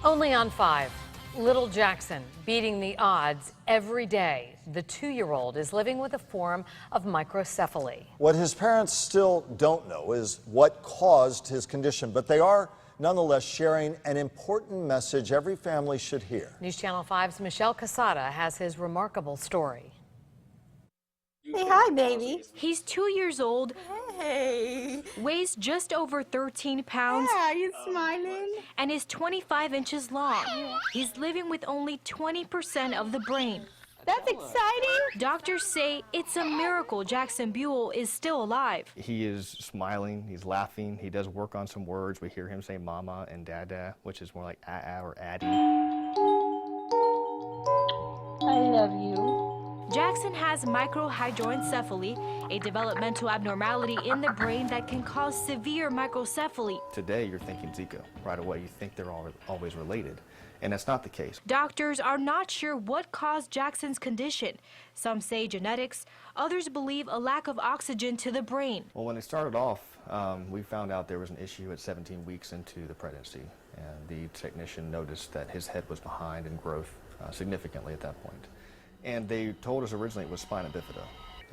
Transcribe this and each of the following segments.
Only on 5, little Jaxon beating the odds every day. The 2-year-old is living with a form of microcephaly. What his parents still don't know is what caused his condition, but they are nonetheless sharing an important message every family should hear. News Channel 5's Michelle Casada has his remarkable story. Say hi, baby. He's 2 years old, Hey. weighs just over 13 pounds, Yeah, are you smiling? and is 25 inches long. He's living with only 20% of the brain. That's exciting. Doctors say it's a miracle Jaxon Buell is still alive. He is smiling, he's laughing, he does work on some words. We hear him say mama and dada, which is more like or addy. I love you. Jaxon has microhydroencephaly, a developmental abnormality in the brain that can cause severe microcephaly. Today you're thinking Zika. Right away you think they're all always related, and that's not the case. Doctors are not sure what caused Jaxon's condition. Some say genetics, others believe a lack of oxygen to the brain. Well, when it started off, we found out there was an issue at 17 weeks into the pregnancy, and the technician noticed that his head was behind in growth significantly at that point. And they told us originally it was spina bifida,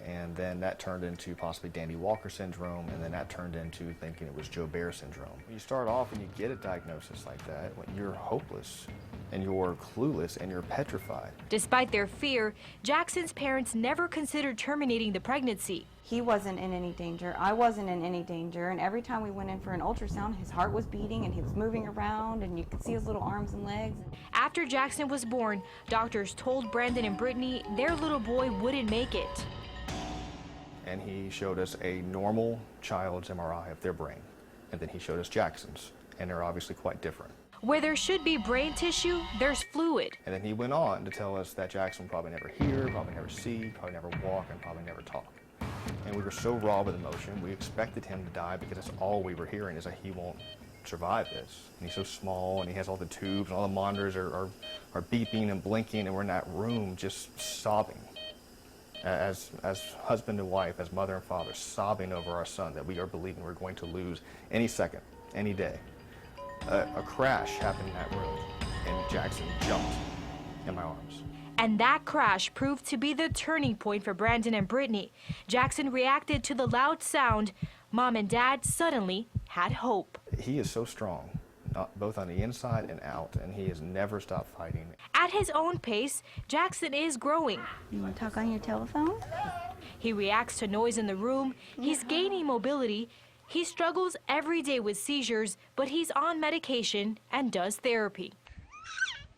and then that turned into possibly Dandy Walker syndrome, and then that turned into thinking it was Joe Bear syndrome. When you start off and you get a diagnosis like that, when you're hopeless and you're clueless and you're petrified. Despite their fear, Jaxon's parents never considered terminating the pregnancy. He wasn't in any danger. I wasn't in any danger. And every time we went in for an ultrasound, his heart was beating and he was moving around and you could see his little arms and legs. After Jaxon was born, doctors told Brandon and Brittany their little boy wouldn't make it. And he showed us a normal child's MRI of their brain. And then he showed us Jackson's, and they're obviously quite different. Where there should be brain tissue, there's fluid. And then he went on to tell us that Jaxon would probably never hear, probably never see, probably never walk, and probably never talk. And we were so raw with emotion, we expected him to die because that's all we were hearing is that he won't survive this. And he's so small, and he has all the tubes, and all the monitors are beeping and blinking, and we're in that room just sobbing. As husband and wife, as mother and father, sobbing over our son that we are believing we're going to lose any second, any day. A crash happened in that room, and Jaxon jumped in my arms. And that crash proved to be the turning point for Brandon and Brittany. Jaxon reacted to the loud sound. Mom and Dad suddenly had hope. He is so strong, both on the inside and out, and he has never stopped fighting. At his own pace, Jaxon is growing. You want to talk on your telephone? He reacts to noise in the room. He's gaining mobility. He struggles every day with seizures, but he's on medication and does therapy.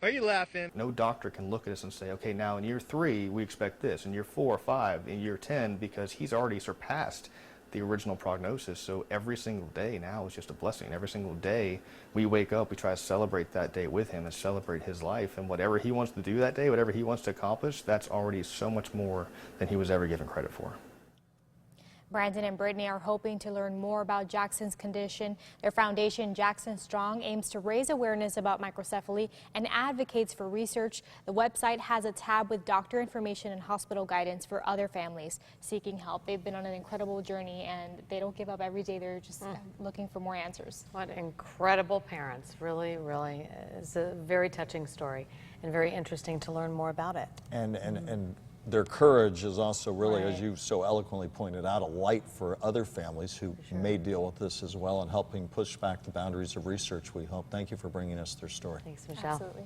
Are you laughing? No doctor can look at us and say, okay, now in year 3, we expect this, in year 4 or 5, in year 10, because he's already surpassed the original prognosis. So every single day now is just a blessing. Every single day we wake up, we try to celebrate that day with him and celebrate his life. And whatever he wants to do that day, whatever he wants to accomplish, that's already so much more than he was ever given credit for. Brandon and Brittany are hoping to learn more about Jaxon's condition. Their foundation, Jaxon Strong, aims to raise awareness about microcephaly and advocates for research. The website has a tab with doctor information and hospital guidance for other families seeking help. They've been on an incredible journey and they don't give up every day. They're just looking for more answers. What incredible parents. Really, really. It's a very touching story and very interesting to learn more about it. And their courage is also really, as you so eloquently pointed out, a light for other families who may deal with this as well, and helping push back the boundaries of research, we hope. Thank you for bringing us their story. Thanks, Michelle. Absolutely.